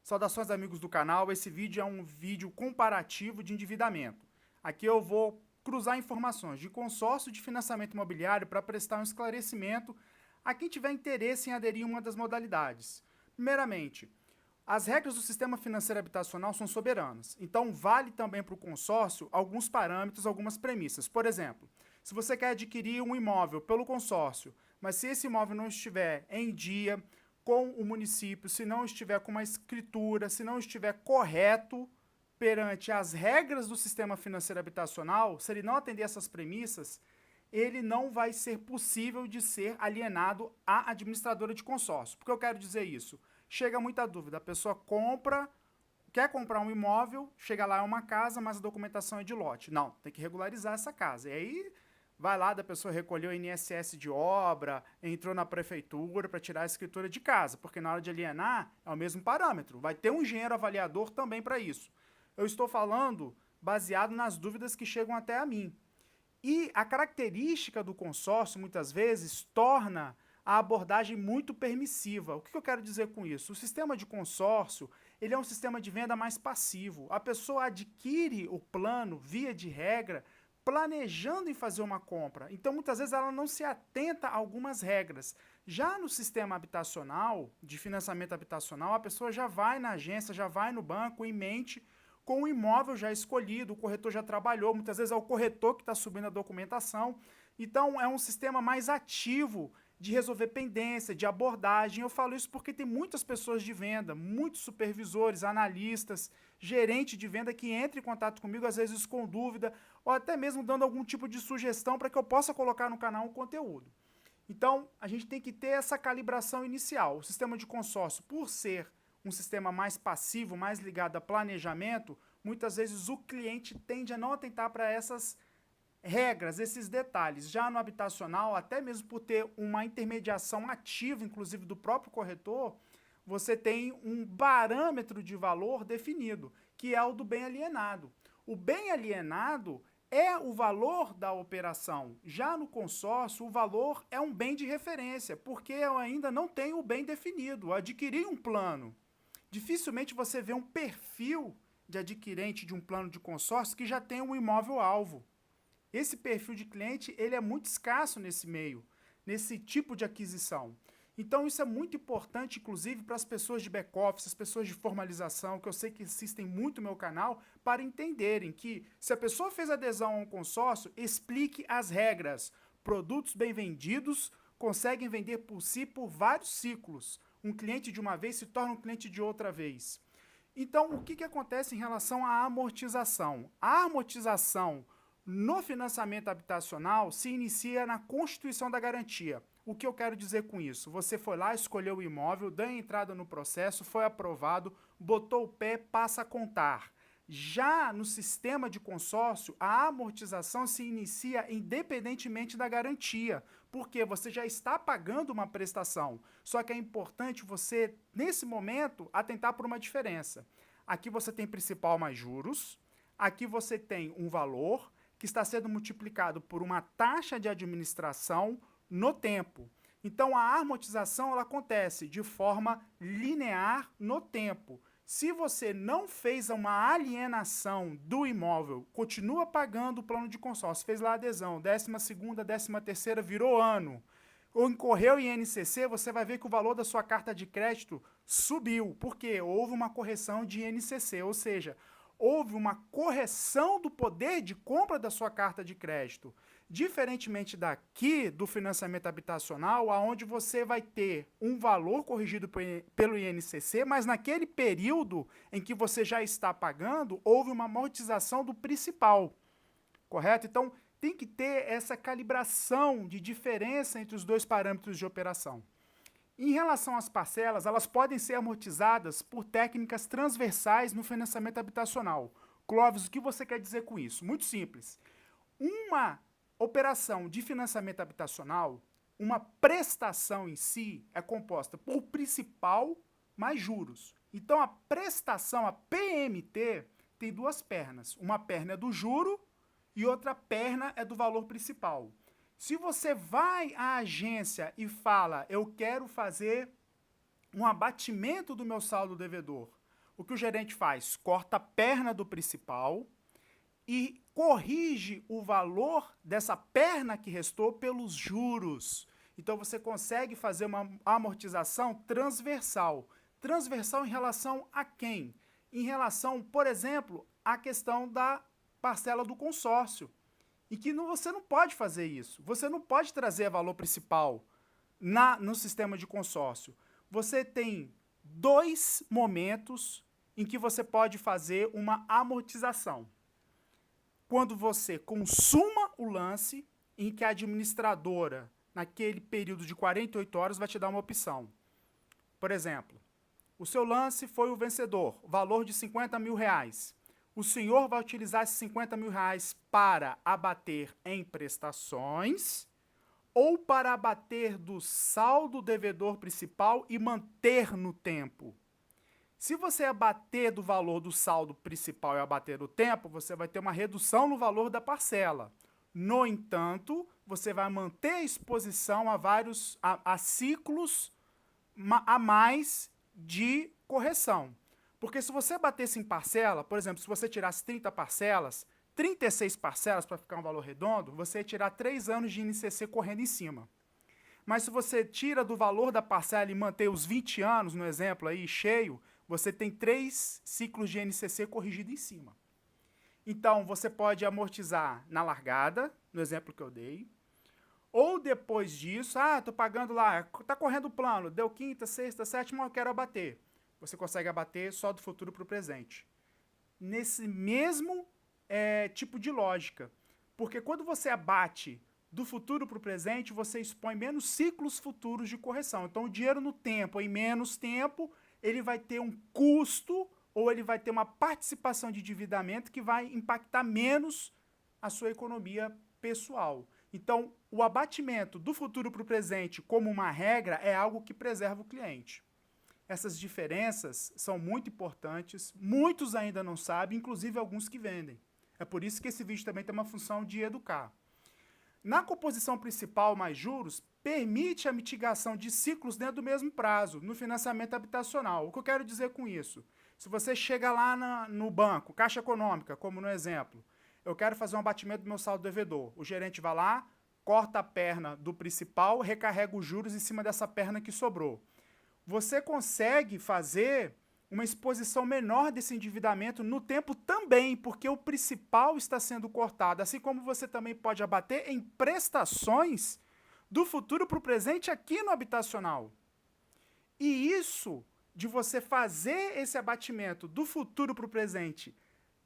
Saudações, amigos do canal. Esse vídeo é um vídeo comparativo de endividamento. Aqui eu vou cruzar informações de consórcio de financiamento imobiliário para prestar um esclarecimento a quem tiver interesse em aderir a uma das modalidades. Primeiramente, as regras do sistema financeiro habitacional são soberanas, então vale também para o consórcio alguns parâmetros, algumas premissas. Por exemplo, se você quer adquirir um imóvel pelo consórcio, mas se esse imóvel não estiver em dia com o município, se não estiver com uma escritura, se não estiver correto perante as regras do sistema financeiro habitacional, se ele não atender essas premissas, ele não vai ser possível de ser alienado à administradora de consórcio. Por que eu quero dizer isso? Chega muita dúvida, a pessoa quer comprar um imóvel, chega lá é uma casa, mas a documentação é de lote. Não, tem que regularizar essa casa. E aí vai lá, da pessoa recolheu o INSS de obra, entrou na prefeitura para tirar a escritura de casa, porque na hora de alienar é o mesmo parâmetro. Vai ter um engenheiro avaliador também para isso. Eu estou falando baseado nas dúvidas que chegam até a mim. E a característica do consórcio, muitas vezes, torna a abordagem muito permissiva. O que eu quero dizer com isso? O sistema de consórcio, ele é um sistema de venda mais passivo. A pessoa adquire o plano, via de regra, planejando em fazer uma compra. Então, muitas vezes, ela não se atenta a algumas regras. Já no sistema habitacional, de financiamento habitacional, a pessoa já vai na agência, já vai no banco em mente com o imóvel já escolhido, o corretor já trabalhou, muitas vezes é o corretor que está subindo a documentação. Então, é um sistema mais ativo de resolver pendência, de abordagem. Eu falo isso porque tem muitas pessoas de venda, muitos supervisores, analistas, gerente de venda que entram em contato comigo, às vezes com dúvida, ou até mesmo dando algum tipo de sugestão para que eu possa colocar no canal um conteúdo. Então, a gente tem que ter essa calibração inicial. O sistema de consórcio, por ser um sistema mais passivo, mais ligado a planejamento, muitas vezes o cliente tende a não atentar para essas regras, esses detalhes. Já no habitacional, até mesmo por ter uma intermediação ativa, inclusive do próprio corretor, você tem um parâmetro de valor definido, que é o do bem alienado. O bem alienado é o valor da operação. Já no consórcio, o valor é um bem de referência, porque eu ainda não tenho o bem definido. Eu adquiri um plano. Dificilmente você vê um perfil de adquirente de um plano de consórcio que já tem um imóvel-alvo. Esse perfil de cliente, ele é muito escasso nesse meio, nesse tipo de aquisição. Então, isso é muito importante, inclusive, para as pessoas de back-office, as pessoas de formalização, que eu sei que assistem muito o meu canal, para entenderem que, se a pessoa fez adesão a um consórcio, explique as regras. Produtos bem vendidos conseguem vender por si por vários ciclos. Um cliente de uma vez se torna um cliente de outra vez. Então, o que acontece em relação à amortização? A amortização no financiamento habitacional se inicia na constituição da garantia. O que eu quero dizer com isso? Você foi lá, escolheu o imóvel, deu entrada no processo, foi aprovado, botou o pé, passa a contar. Já no sistema de consórcio, a amortização se inicia independentemente da garantia, porque você já está pagando uma prestação. Só que é importante você, nesse momento, atentar por uma diferença. Aqui você tem principal mais juros, aqui você tem um valor que está sendo multiplicado por uma taxa de administração no tempo. Então, a amortização ela acontece de forma linear no tempo. Se você não fez uma alienação do imóvel, continua pagando o plano de consórcio, fez lá a adesão, 12ª, 13ª, virou ano, ou incorreu em INCC, você vai ver que o valor da sua carta de crédito subiu, porque houve uma correção de INCC, ou seja, houve uma correção do poder de compra da sua carta de crédito. Diferentemente daqui do financiamento habitacional, onde você vai ter um valor corrigido pelo INCC, mas naquele período em que você já está pagando, houve uma amortização do principal, correto? Então, tem que ter essa calibração de diferença entre os dois parâmetros de operação. Em relação às parcelas, elas podem ser amortizadas por técnicas transversais no financiamento habitacional. Clóvis, o que você quer dizer com isso? Muito simples. Uma operação de financiamento habitacional, uma prestação em si, é composta por principal mais juros. Então, a prestação, a PMT, tem duas pernas. Uma perna é do juro e outra perna é do valor principal. Se você vai à agência e fala, eu quero fazer um abatimento do meu saldo devedor, O que o gerente faz? Corta a perna do principal e corrige o valor dessa perna que restou pelos juros. Então você consegue fazer uma amortização transversal. Transversal em relação a quem? Em relação, por exemplo, à questão da parcela do consórcio. E que você não pode fazer isso. Você não pode trazer valor principal no sistema de consórcio. Você tem dois momentos em que você pode fazer uma amortização. Quando você consuma o lance, em que a administradora, naquele período de 48 horas, vai te dar uma opção. Por exemplo, o seu lance foi o vencedor, valor de 50 mil reais. O senhor vai utilizar esses 50 mil reais para abater em prestações ou para abater do saldo devedor principal e manter no tempo. Se você abater do valor do saldo principal e abater no tempo, você vai ter uma redução no valor da parcela. No entanto, você vai manter a exposição a ciclos a mais de correção. Porque se você batesse em parcela, por exemplo, se você tirasse 30 parcelas, 36 parcelas para ficar um valor redondo, você ia tirar 3 anos de INCC correndo em cima. Mas se você tira do valor da parcela e mantém os 20 anos, no exemplo aí, cheio, você tem 3 ciclos de INCC corrigido em cima. Então, você pode amortizar na largada, no exemplo que eu dei, ou depois disso, tô pagando lá, tá correndo o plano, deu quinta, sexta, sétima, eu quero abater. Você consegue abater só do futuro para o presente. Nesse mesmo tipo de lógica. Porque quando você abate do futuro para o presente, você expõe menos ciclos futuros de correção. Então, o dinheiro no tempo, em menos tempo, ele vai ter um custo ou ele vai ter uma participação de endividamento que vai impactar menos a sua economia pessoal. Então, o abatimento do futuro para o presente como uma regra é algo que preserva o cliente. Essas diferenças são muito importantes, muitos ainda não sabem, inclusive alguns que vendem. É por isso que esse vídeo também tem uma função de educar. Na composição principal mais juros, permite a mitigação de ciclos dentro do mesmo prazo, no financiamento habitacional. O que eu quero dizer com isso? Se você chega lá no banco, Caixa Econômica, como no exemplo, eu quero fazer um abatimento do meu saldo devedor. O gerente vai lá, corta a perna do principal, recarrega os juros em cima dessa perna que sobrou. Você consegue fazer uma exposição menor desse endividamento no tempo também, porque o principal está sendo cortado, assim como você também pode abater em prestações do futuro para o presente aqui no habitacional. E isso, de você fazer esse abatimento do futuro para o presente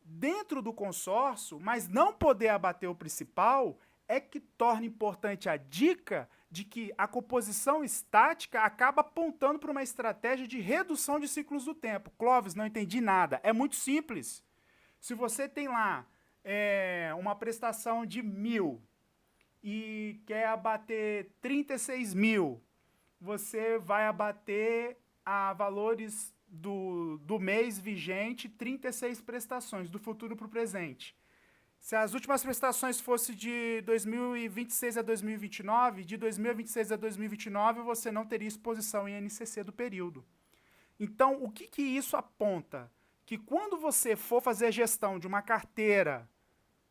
dentro do consórcio, mas não poder abater o principal, é que torna importante a dica de que a composição estática acaba apontando para uma estratégia de redução de ciclos do tempo. Clóvis, não entendi nada. É muito simples. Se você tem lá uma prestação de 1.000 e quer abater 36 mil, você vai abater a valores do mês vigente 36 prestações, do futuro para o presente. Se as últimas prestações fossem de 2026 a 2029, de 2026 a 2029 você não teria exposição em INCC do período. Então, o que isso aponta? Que quando você for fazer a gestão de uma carteira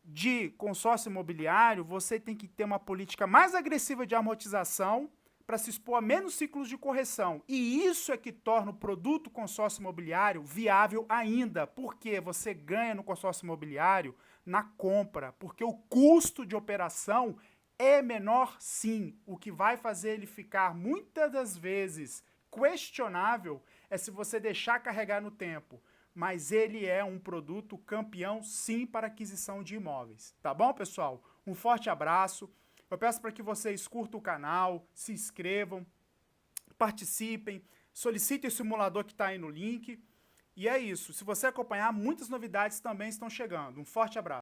de consórcio imobiliário, você tem que ter uma política mais agressiva de amortização para se expor a menos ciclos de correção. E isso é que torna o produto consórcio imobiliário viável ainda, porque você ganha no consórcio imobiliário na compra, porque o custo de operação é menor sim. O que vai fazer ele ficar muitas das vezes questionável é se você deixar carregar no tempo. Mas ele é um produto campeão sim para aquisição de imóveis. Tá bom, pessoal? Um forte abraço. Eu peço para que vocês curtam o canal, se inscrevam, participem, solicitem o simulador que está aí no link. E é isso. Se você acompanhar, muitas novidades também estão chegando. Um forte abraço.